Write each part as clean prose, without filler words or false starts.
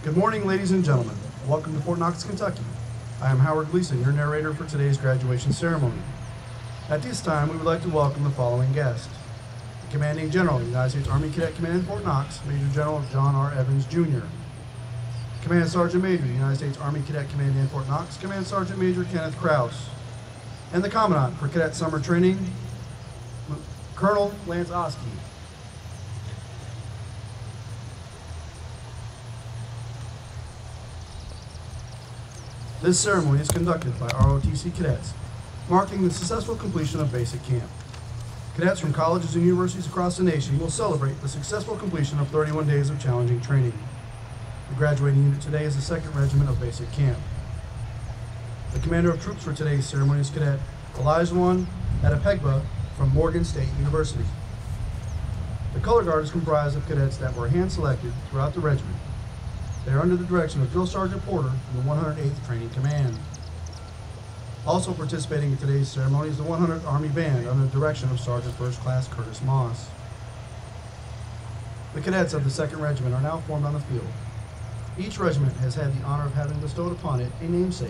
Good morning, ladies and gentlemen. Welcome to Fort Knox, Kentucky. I am Howard Gleason, your narrator for today's graduation ceremony. At this time, we would like to welcome the following guests. The Commanding General of the United States Army Cadet Command in Fort Knox, Major General John R. Evans, Jr. Command Sergeant Major, United States Army Cadet Command in Fort Knox, Command Sergeant Major Kenneth Krause. And the Commandant for Cadet Summer Training, Colonel Lance Oski. This ceremony is conducted by ROTC cadets, marking the successful completion of basic camp. Cadets from colleges and universities across the nation will celebrate the successful completion of 31 days of challenging training. The graduating unit today is the 2nd Regiment of Basic Camp. The commander of troops for today's ceremony is Cadet Elijah Adepegba from Morgan State University. The color guard is comprised of cadets that were hand-selected throughout the regiment. They are under the direction of Drill Sergeant Porter from the 108th Training Command. Also participating in today's ceremony is the 100th Army Band under the direction of Sergeant First Class Curtis Moss. The cadets of the 2nd Regiment are now formed on the field. Each regiment has had the honor of having bestowed upon it a namesake.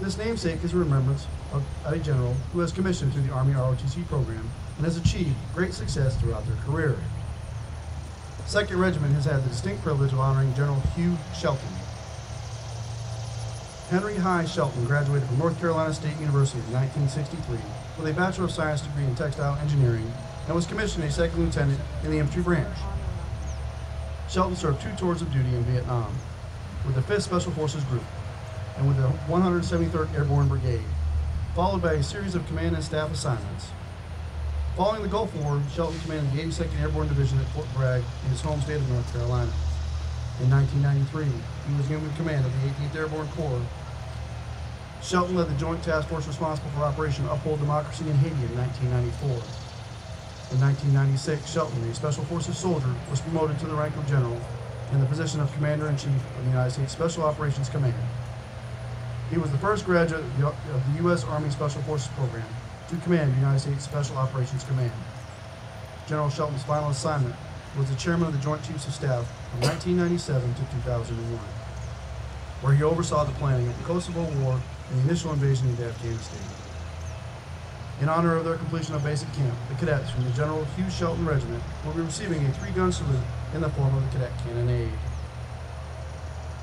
This namesake is a remembrance of a general who has commissioned through the Army ROTC program and has achieved great success throughout their career. 2nd Regiment has had the distinct privilege of honoring General Hugh Shelton. Henry High Shelton graduated from North Carolina State University in 1963 with a Bachelor of Science degree in Textile Engineering and was commissioned a 2nd Lieutenant in the Infantry Branch. Shelton served 2 tours of duty in Vietnam with the 5th Special Forces Group and with the 173rd Airborne Brigade, followed by a series of command and staff assignments. Following the Gulf War, Shelton commanded the 82nd Airborne Division at Fort Bragg in his home state of North Carolina. In 1993, he was given command of the 18th Airborne Corps. Shelton led the Joint Task Force responsible for Operation Uphold Democracy in Haiti in 1994. In 1996, Shelton, a Special Forces soldier, was promoted to the rank of General in the position of Commander-in-Chief of the United States Special Operations Command. He was the first graduate of the U.S. Army Special Forces program to command the United States Special Operations Command. General Shelton's final assignment was the Chairman of the Joint Chiefs of Staff from 1997 to 2001, where he oversaw the planning of the Kosovo War and the initial invasion into Afghanistan. In honor of their completion of basic camp, the cadets from the General Hugh Shelton Regiment will be receiving a 3-gun salute in the form of the cadet cannonade.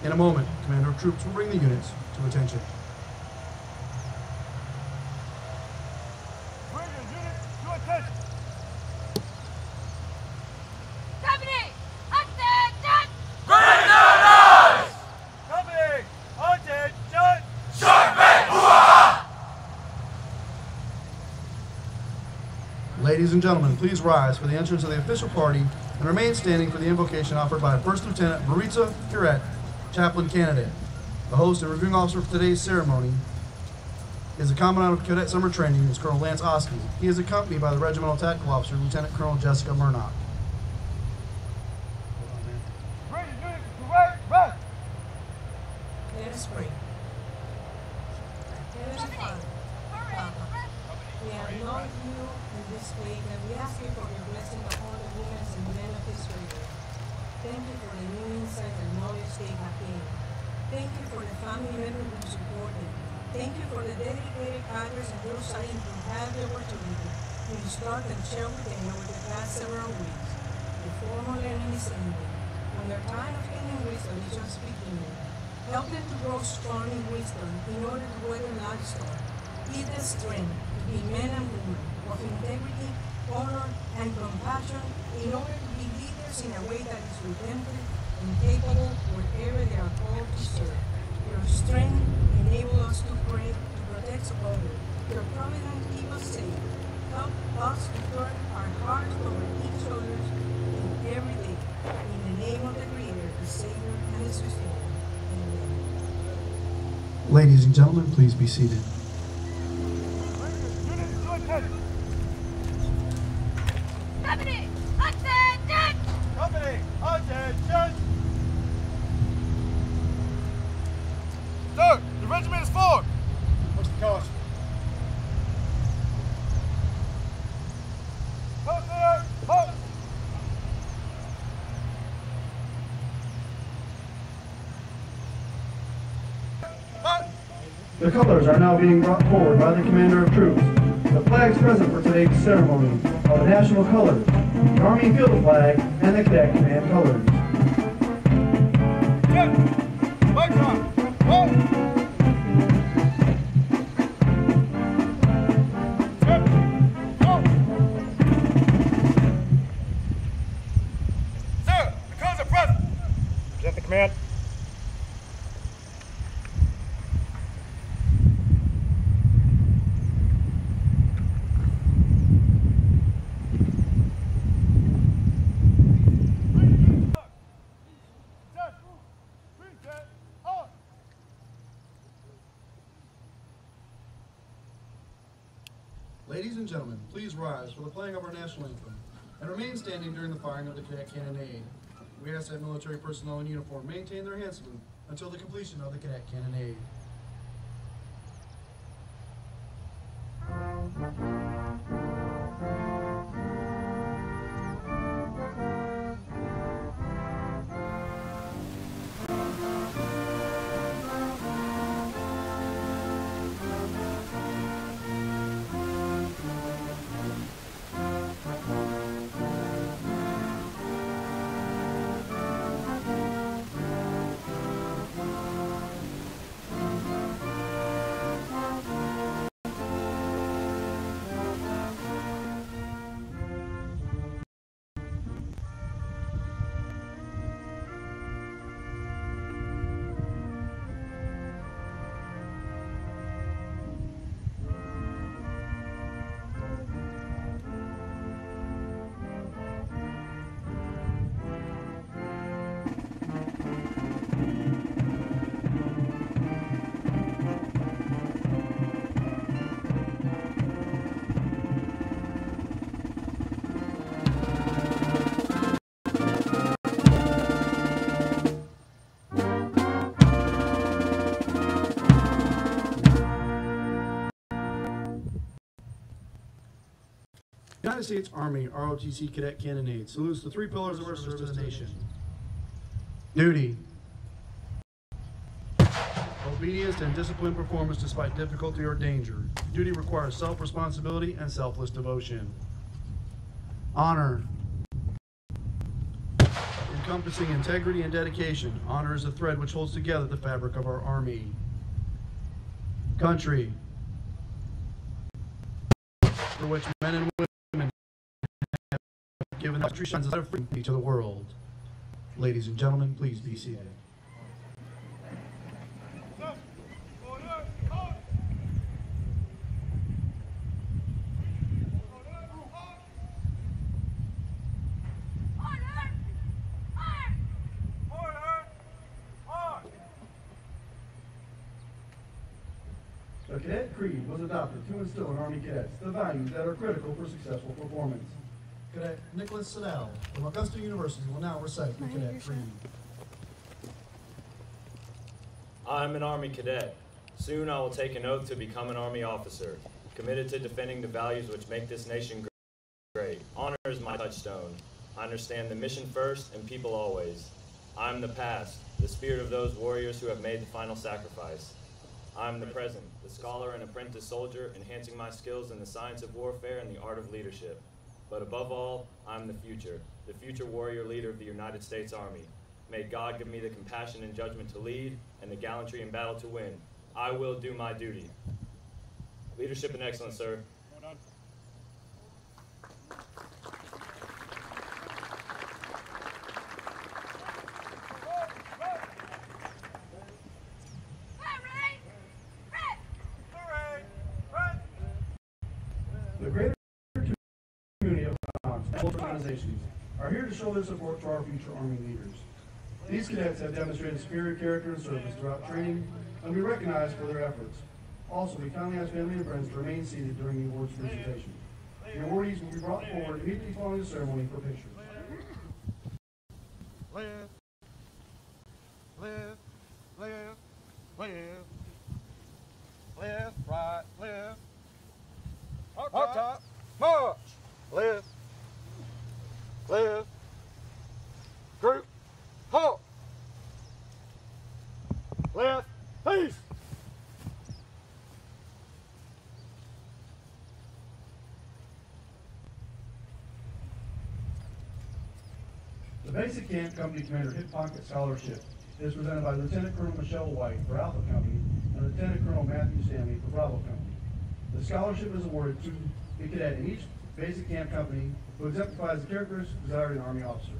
In a moment, Commander of Troops will bring the units to attention. Ladies and gentlemen, please rise for the entrance of the official party and remain standing for the invocation offered by First Lieutenant Maritza Curet, Chaplain Candidate. The host and reviewing officer for today's ceremony is the Commandant of Cadet Summer Training, is Colonel Lance Oski. He is accompanied by the Regimental Tactical Officer, Lieutenant Colonel Jessica Murnock. Let us pray. Heavenly Father, we acknowledge you in this week and we ask you for your blessing upon the women and men of Israel. Thank you for the new insight and knowledge they have gained. Thank you for the family members who support them. Thank you for the dedicated others in Jerusalem who have the opportunity to instruct and share with them over the past several weeks. The formal learning is ending, and their time of gaining wisdom is just beginning. Help them to grow strong in wisdom in order to weather life's storm. Give them strength to be men and women of integrity, honor, and compassion in order to be leaders in a way that is redemptive and capable wherever they are called to serve. Your strength enable us to pray, to protect others. Your providence keep us safe. Help us to turn our hearts toward each other in every day. In the name of the Creator, the Savior, and the Sustainer. Amen. Ladies and gentlemen, please be seated. Company, attention! Company, attention! Sir, the regiment is formed! What's the caution? The colors are now being brought forward by the commander of troops. The flags present for today's ceremony are the national colors, the Army field flag, and the Cadet Command colors. Lights on. Hold. Sir, the colors are present. Present the command. Ladies and gentlemen, please rise for the playing of our national anthem and remain standing during the firing of the cadet cannonade. We ask that military personnel in uniform maintain their hand salute until the completion of the cadet cannonade. United States Army ROTC Cadet Cannonade salutes the three pillars of our service to the nation. Duty. Obedience and disciplined performance despite difficulty or danger. Duty requires self-responsibility and selfless devotion. Honor. Encompassing integrity and dedication. Honor is the thread which holds together the fabric of our Army. Country. For which men and women have given us true signs of freedom to the world. Ladies and gentlemen, please be seated. The Cadet Creed was adopted to instill in Army cadets the values that are critical for successful performance. Cadet Nicholas Siddell from Augusta University will now recite the Cadet Creed. I'm an Army cadet. Soon I will take an oath to become an Army officer, committed to defending the values which make this nation great. Honor is my touchstone. I understand the mission first and people always. I'm the past, the spirit of those warriors who have made the final sacrifice. I'm the present, the scholar and apprentice soldier, enhancing my skills in the science of warfare and the art of leadership. But above all, I'm the future warrior leader of the United States Army. May God give me the compassion and judgment to lead, and the gallantry in battle to win. I will do my duty. Leadership and excellence, sir. Well done. The greater community of Knox and both organizations are here to show their support to our future Army leaders. These cadets have demonstrated superior character and service throughout training, and we recognize for their efforts. Also, we kindly ask family and friends to remain seated during the awards presentation. The awardees will be brought forward immediately following the ceremony for pictures. Left, left, left, left, left, right, left. Up top, march. Left, left, group, halt. Left, peace. Basic Camp Company Commander Hip Pocket Scholarship is presented by Lieutenant Colonel Michelle White for Alpha Company and Lieutenant Colonel Matthew Stanley for Bravo Company. The scholarship is awarded to a cadet in each Basic Camp Company who exemplifies the characteristics desired in an Army officer.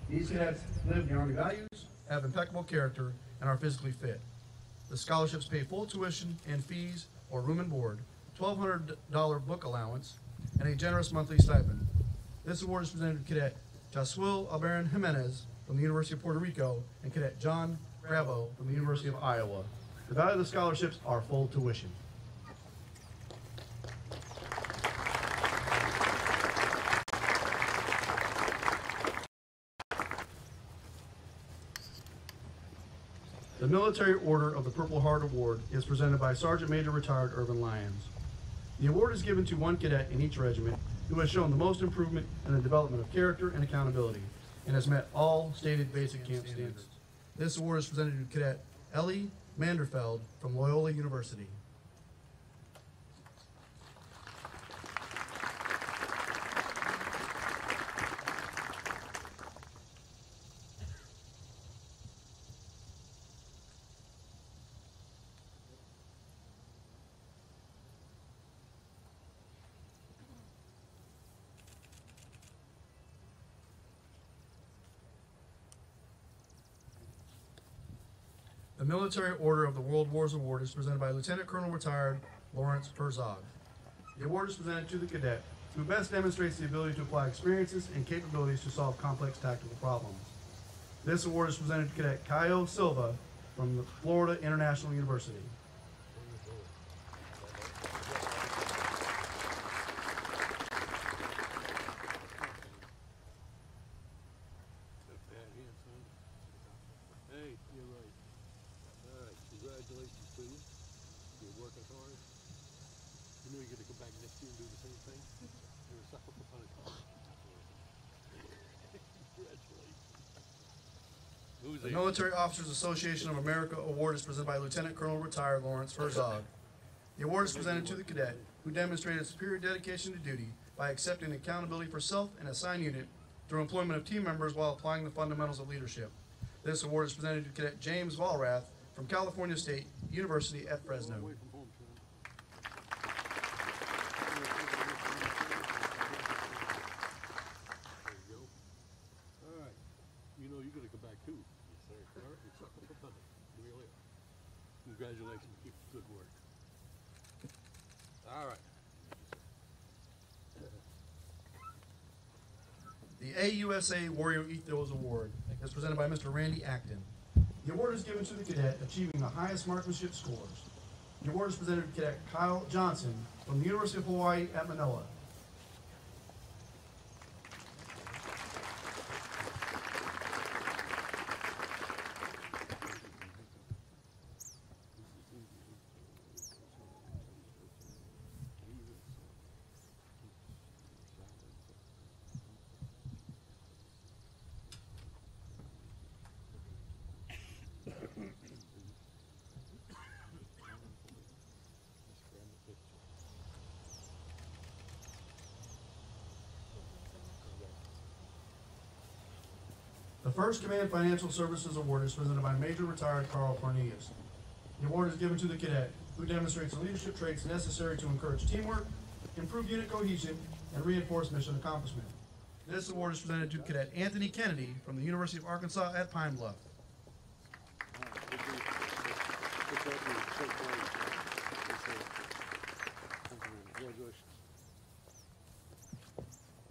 These cadets live the Army values, have impeccable character, and are physically fit. The scholarships pay full tuition and fees or room and board, $1,200 book allowance, and a generous monthly stipend. This award is presented to Cadet Josuel Albaran Jimenez from the University of Puerto Rico and Cadet John Bravo from the University of Iowa. The value of the scholarships are full tuition. The Military Order of the Purple Heart Award is presented by Sergeant Major Retired Irvin Lyons. The award is given to one cadet in each regiment who has shown the most improvement in the development of character and accountability and has met all stated basic camp standards. This award is presented to Cadet Ellie Manderfeld from Loyola University. The Military Order of the World Wars Award is presented by Lieutenant Colonel Retired Lawrence Herzog. The award is presented to the cadet who best demonstrates the ability to apply experiences and capabilities to solve complex tactical problems. This award is presented to Cadet Caio Silva from the Florida International University. Hey, you're right. All right, congratulations to you. You're working hard. You know you're going to come back next year and do the same thing? You're a sucker for punishment. Congratulations. Who's The Military Officers Association of America Award is presented by Lieutenant Colonel Retired Lawrence Herzog. The award is presented to the cadet who demonstrated superior dedication to duty by accepting accountability for self and assigned unit through employment of team members while applying the fundamentals of leadership. This award is presented to Cadet James Valrath from California State University at Fresno. away from home, son. There you go. All right. You know you're going to come back too. Yes, sir. All right, you're sucker for punishment. Really are. Congratulations. Keep the good work. All right. The AUSA Warrior Ethos Award is presented by Mr. Randy Acton. The award is given to the cadet achieving the highest marksmanship scores. The award is presented to Cadet Kyle Johnson from the University of Hawaii at Manila. The First Command Financial Services Award is presented by Major Retired Carl Cornelius. The award is given to the cadet who demonstrates the leadership traits necessary to encourage teamwork, improve unit cohesion, and reinforce mission accomplishment. This award is presented to Cadet Anthony Kennedy from the University of Arkansas at Pine Bluff.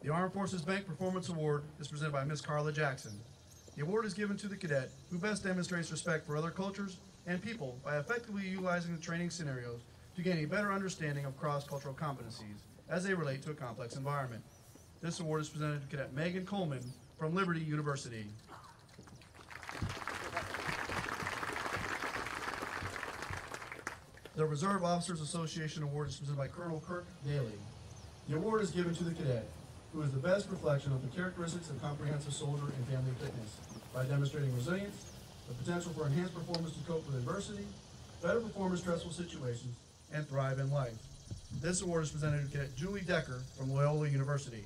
The Armed Forces Bank Performance Award is presented by Ms. Carla Jackson. The award is given to the cadet who best demonstrates respect for other cultures and people by effectively utilizing the training scenarios to gain a better understanding of cross-cultural competencies as they relate to a complex environment. This award is presented to Cadet Megan Coleman from Liberty University. The Reserve Officers Association Award is presented by Colonel Kirk Daly. The award is given to the cadet who is the best reflection of the characteristics of comprehensive soldier and family fitness by demonstrating resilience, the potential for enhanced performance to cope with adversity, better perform in stressful situations, and thrive in life. This award is presented to Cadet Julie Decker from Loyola University.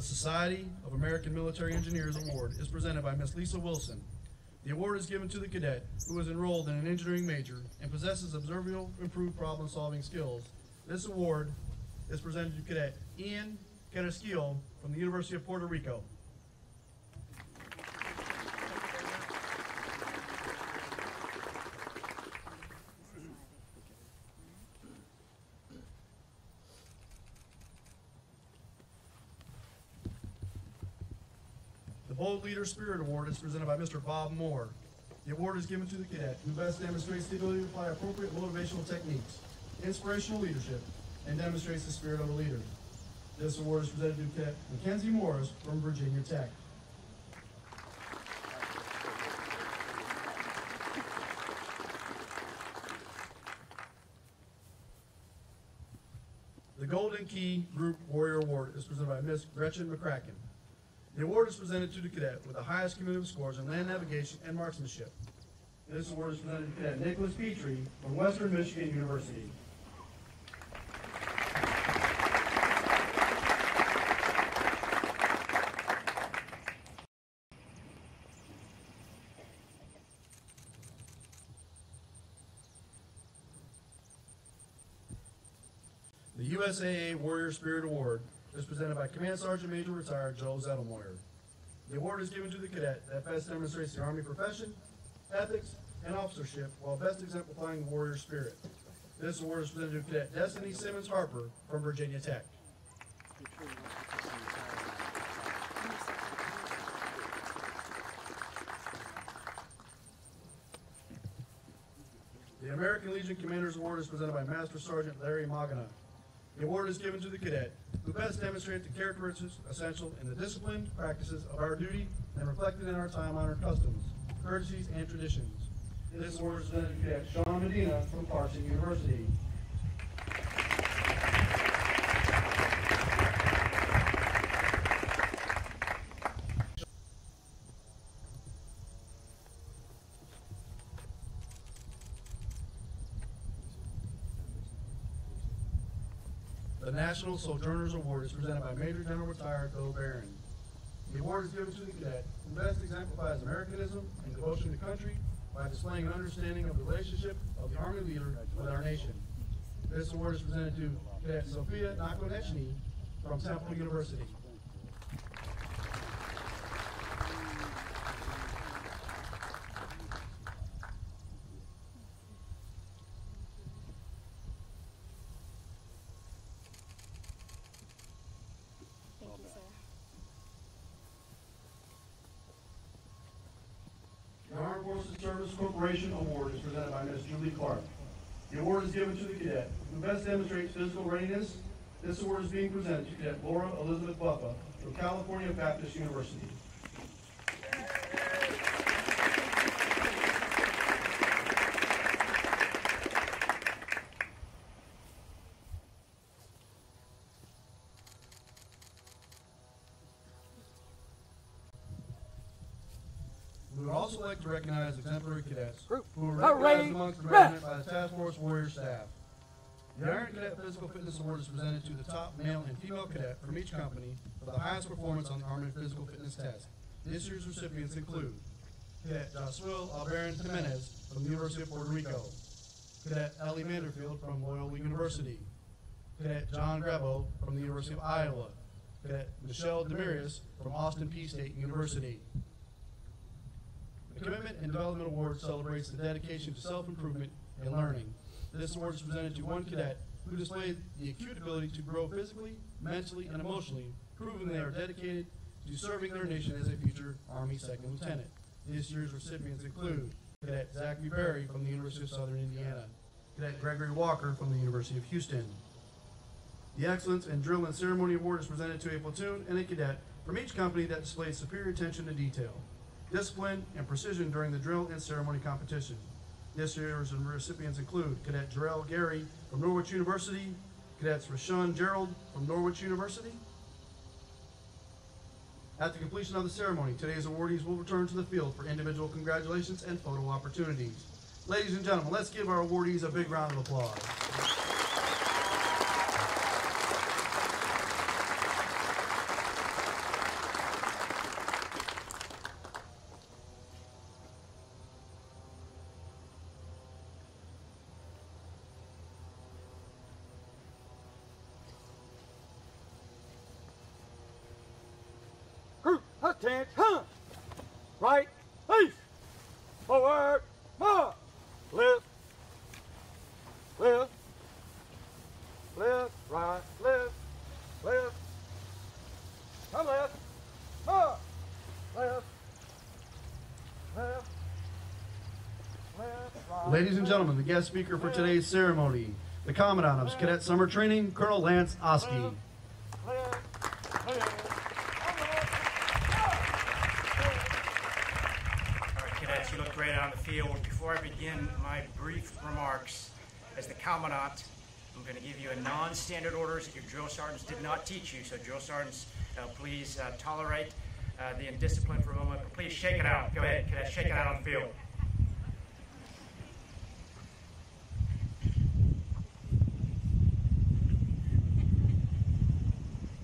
The Society of American Military Engineers Award is presented by Ms. Lisa Wilson. The award is given to the cadet who is enrolled in an engineering major and possesses observable improved problem-solving skills. This award is presented to Cadet Ian Carrasquillo from the University of Puerto Rico. The Bold Leader Spirit Award is presented by Mr. Bob Moore. The award is given to the cadet who best demonstrates the ability to apply appropriate motivational techniques, inspirational leadership, and demonstrates the spirit of a leader. This award is presented to Cadet Mackenzie Morris from Virginia Tech. The Golden Key Group Warrior Award is presented by Ms. Gretchen McCracken. The award is presented to the cadet with the highest cumulative scores in land navigation and marksmanship. This award is presented to Cadet Nicholas Petrie from Western Michigan University. The USAA Warrior Spirit Award is presented by Command Sergeant Major Retired Joe Zettelmoyer. The award is given to the cadet that best demonstrates the Army profession, ethics, and officership while best exemplifying the warrior spirit. This award is presented to Cadet Destiny Simmons Harper from Virginia Tech. The American Legion Commander's Award is presented by Master Sergeant Larry Magana. The award is given to the cadet who best demonstrates the characteristics essential in the disciplined practices of our duty and reflected in our time-honored customs, courtesies, and traditions. This award is presented to Cadet Sean Medina from Clarkson University. The National Sojourners Award is presented by Major General Retired Bill Barron. The award is given to the cadet who best exemplifies Americanism and devotion to country by displaying an understanding of the relationship of the Army leader with our nation. This award is presented to Cadet Sophia Nakonechny from Temple University. The Armed Forces Service Corporation Award is presented by Ms. Julie Clark. The award is given to the cadet who best demonstrates physical readiness. This award is being presented to Cadet Laura Elizabeth Buffa from California Baptist University. We would also like to recognize exemplary cadets who were recognized amongst the regiment by the Task Force Warrior staff. The Iron Cadet Physical Fitness Award is presented to the top male and female cadet from each company for the highest performance on the Army Physical Fitness Test. This year's recipients include Cadet Josuel Albaran Jimenez from the University of Puerto Rico, Cadet Ellie Manderfield from Loyola University, Cadet John Grabo from the University of Iowa, Cadet Michelle Demarius from Austin Peay State University. The Commitment and Development Award celebrates the dedication to self-improvement and learning. This award is presented to one cadet who displayed the acute ability to grow physically, mentally, and emotionally, proving they are dedicated to serving their nation as a future Army Second Lieutenant. This year's recipients include Cadet Zachary Berry from the University of Southern Indiana, Cadet Gregory Walker from the University of Houston. The Excellence in Drill and Ceremony Award is presented to a platoon and a cadet from each company that displays superior attention to detail, discipline, and precision during the drill and ceremony competition. This year's recipients include Cadet Jarrell Gary from Norwich University, Cadets Rashawn Gerald from Norwich University. At the completion of the ceremony, today's awardees will return to the field for individual congratulations and photo opportunities. Ladies and gentlemen, let's give our awardees a big round of applause. Attention! Right, east, forward, march. Left, left, left, right, left, left. Come left, march. Left, left, left, right. Ladies and gentlemen, the guest speaker for today's ceremony, the Commandant of Cadet Summer Training, Colonel Lance Oski. Left, left. All right, cadets, you look great out on the field. Before I begin my brief remarks, as the Commandant, I'm going to give you a non-standard orders that your drill sergeants did not teach you. So drill sergeants, please tolerate the indiscipline for a moment. But please shake it out. Go ahead, cadets, shake it out on the field.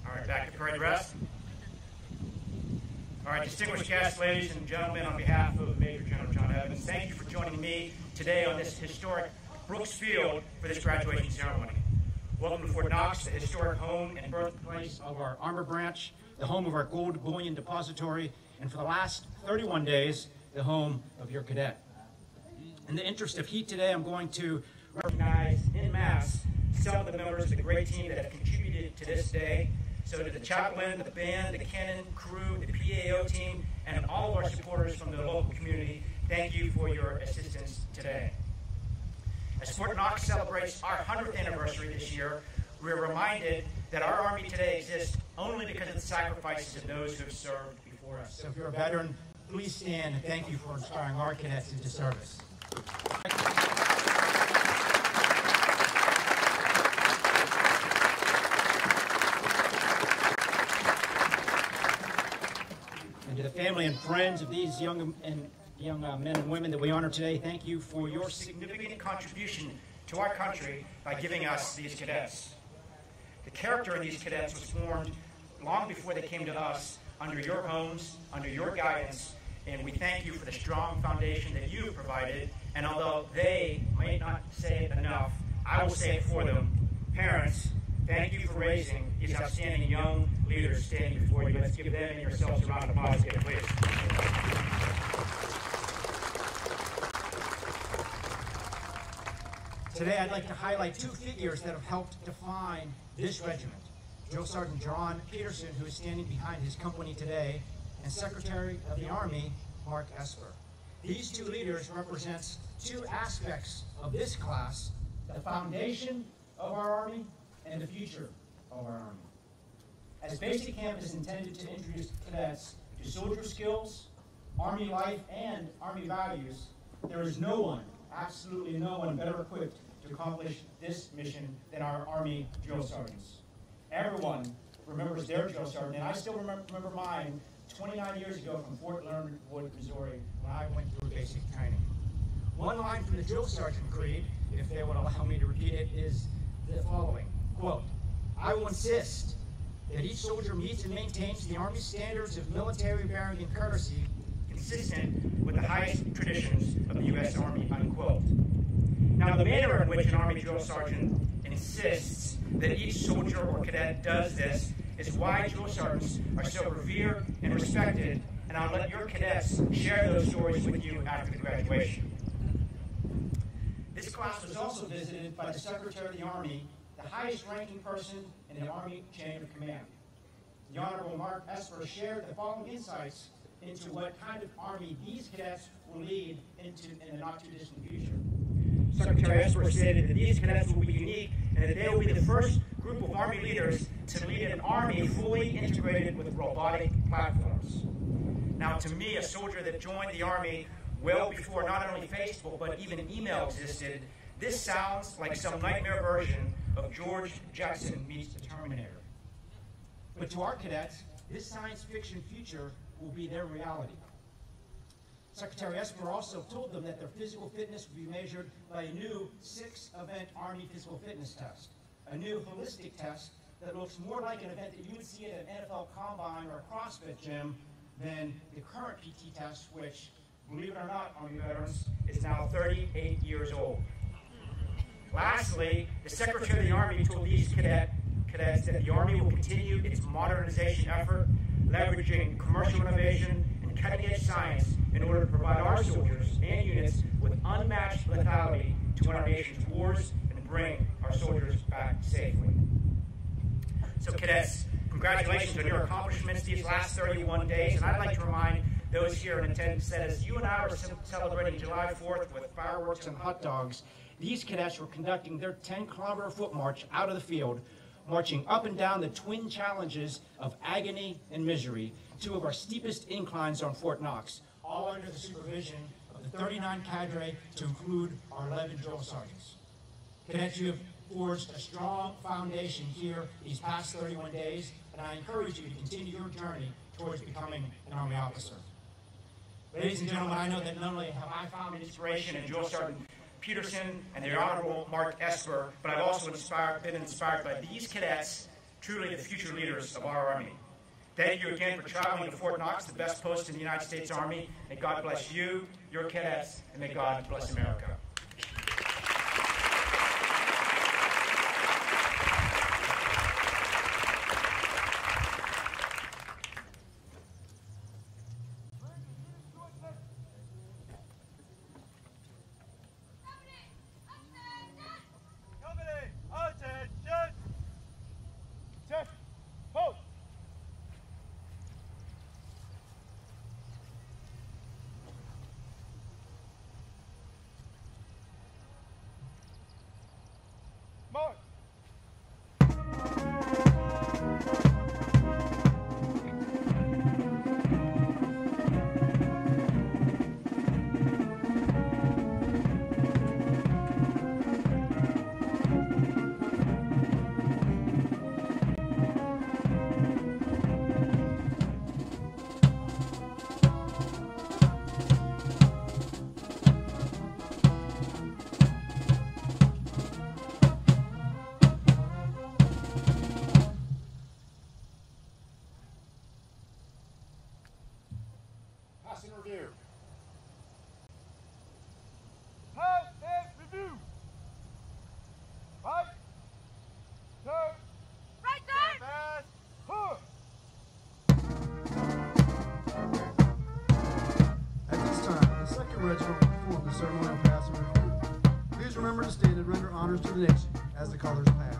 All right, back to parade rest. All right, distinguished guests, ladies and gentlemen, on behalf of Major General John Evans, thank you for joining me today on this historic Brooks Field for this graduation ceremony. Welcome to Fort Knox, the historic home and birthplace of our armor branch, the home of our gold bullion depository, and for the last 31 days, the home of your cadet. In the interest of heat today, I'm going to recognize en masse some of the members of the great team that have contributed to this day. So to the chaplain, the band, the cannon crew, the PAO team, and all of our supporters from the local community, thank you for your assistance today. As Fort Knox celebrates our 100th anniversary this year, we're reminded that our Army today exists only because of the sacrifices of those who have served before us. So if you're a veteran, please stand and thank you for inspiring our cadets into service. And to the family and friends of these young men and women that we honor today, thank you for your significant contribution to our country by giving us these cadets. The character of these cadets was formed long before they came to us, under your homes, under your guidance, and we thank you for the strong foundation that you provided. And although they might not say it enough, I will say it for them. Parents, thank you for raising these outstanding young leaders standing before you. Let's give them and yourselves a round of applause, please. Today, I'd like to highlight two figures that have helped define this regiment. Drill Sergeant John Peterson, who is standing behind his company today, and Secretary of the Army, Mark Esper. These two leaders represent two aspects of this class, the foundation of our Army and the future of our Army. As basic camp is intended to introduce cadets to soldier skills, Army life, and Army values, there is no one, absolutely no one, better equipped to accomplish this mission than our Army drill sergeants. Everyone remembers their drill sergeant, and I still remember mine 29 years ago from Fort Leonard Wood, Missouri, when I went through basic training. One line from the drill sergeant creed, if they would allow me to repeat it, is the following, quote, "I will insist that each soldier meets and maintains the Army standards of military bearing and courtesy consistent with the highest traditions of the U.S. Army," unquote. Now, the manner in which an Army drill sergeant insists that each soldier or cadet does this is why drill sergeants are so revered and respected, and I'll let your cadets share those stories with you after the graduation. This class was also visited by the Secretary of the Army, the highest ranking person in the Army chain of command. The Honorable Mark Esper shared the following insights into what kind of Army these cadets will lead into in the not-too-distant future. Secretary Esper stated that these cadets will be unique and that they will be the first group of Army leaders to lead an Army fully integrated with robotic platforms. Now, to me, a soldier that joined the Army well before not only Facebook but even email existed, this sounds like some nightmare version of George Jetson meets the Terminator. But to our cadets, this science fiction future will be their reality. Secretary Esper also told them that their physical fitness will be measured by a new 6-event Army physical fitness test, a new holistic test that looks more like an event that you would see at an NFL combine or a CrossFit gym than the current PT test, which, believe it or not, Army veterans, is now 38 years old. Lastly, the Secretary of the Army told these cadets that the Army will continue its modernization effort leveraging commercial innovation and cutting-edge science in order to provide our soldiers and units with unmatched lethality to win our nation's wars and bring our soldiers back safely. So cadets, congratulations on your accomplishments these last 31 days, and I'd like to remind those here in attendance that as you and I were celebrating July 4th with fireworks and hot dogs, these cadets were conducting their 10-kilometer foot march out of the field, marching up and down the twin challenges of agony and misery, two of our steepest inclines on Fort Knox, all under the supervision of the 39 cadre to include our 11 drill sergeants. Cadets, you have forged a strong foundation here these past 31 days, and I encourage you to continue your journey towards becoming an Army officer. Ladies and gentlemen, I know that not only have I found inspiration in Drill Sergeant Peterson and the Honorable Mark Esper, but I've also been inspired by these cadets, truly the future leaders of our Army. Thank you again for traveling to Fort Knox, the best post in the United States Army. May God bless you, your cadets, and may God bless America. Review. Pass and review. Right. Turn. Right turn! Fast. Push. At this time, the 2nd Regiment will perform the ceremonial pass and review. Please remember to stand and render honors to the nation as the colors pass.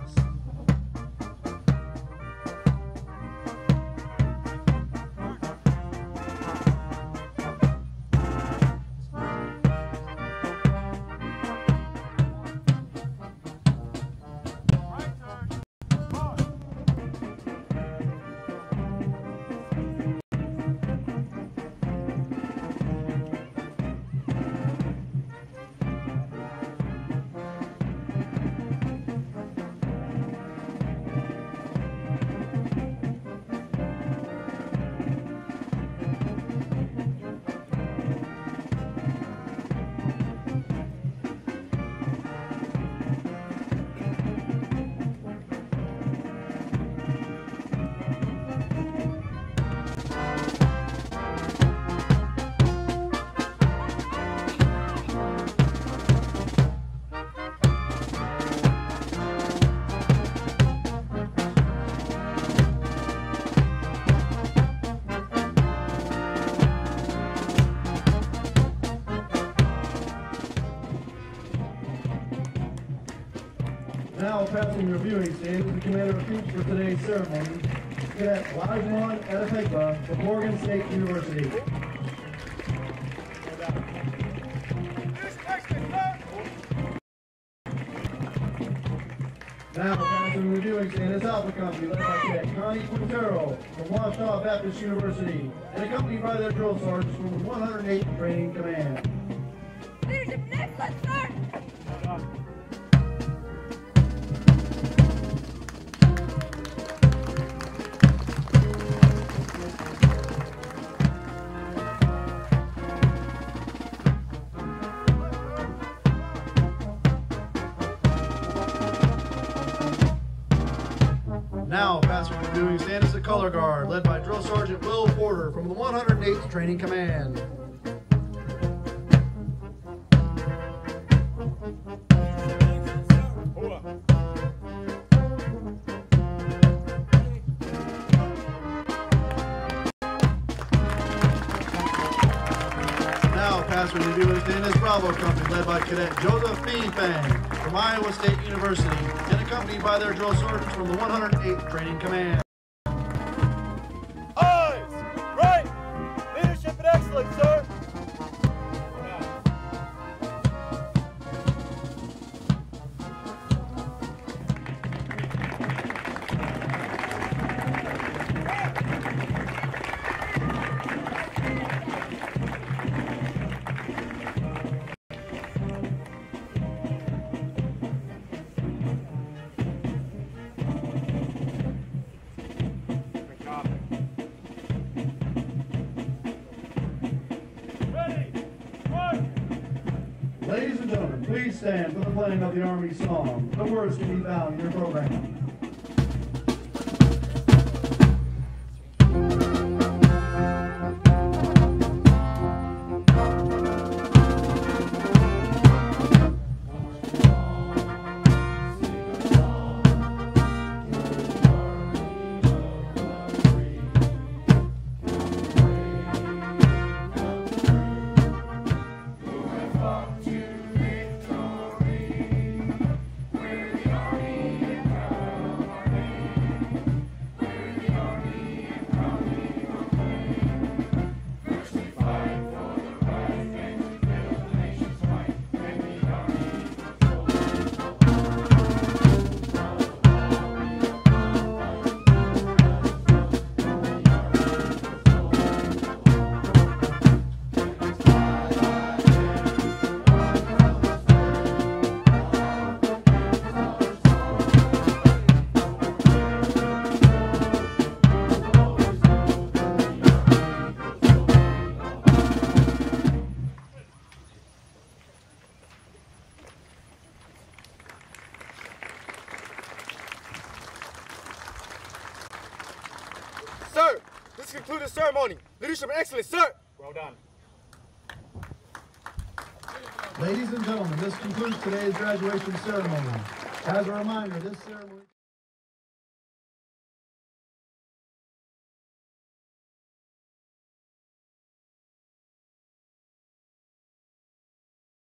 Now passing reviewing stand is the commander of troops for today's ceremony, Cadet LIVESTREAM from Morgan State University. Now passing reviewing stand is Alpha Company led by Cadet Connie Quintero from Washington Baptist University and accompanied by their drill sergeants from the 108th Training Command. Leadership next, let's start! Now passing reviewing stand is the color guard led by Drill Sergeant Will Porter from the 108th Training Command. graduation review is in his Bravo Company, led by Cadet Joseph Fang from Iowa State University, and accompanied by their drill sergeants from the 108th Training Command. Eyes! Right! Leadership and excellence, sir! Ladies and gentlemen, please stand for the playing of the Army song. The words can be found in your program. Sir, this concludes the ceremony. Leadership and excellence, sir! Well done. Ladies and gentlemen, this concludes today's graduation ceremony. As a reminder, this ceremony...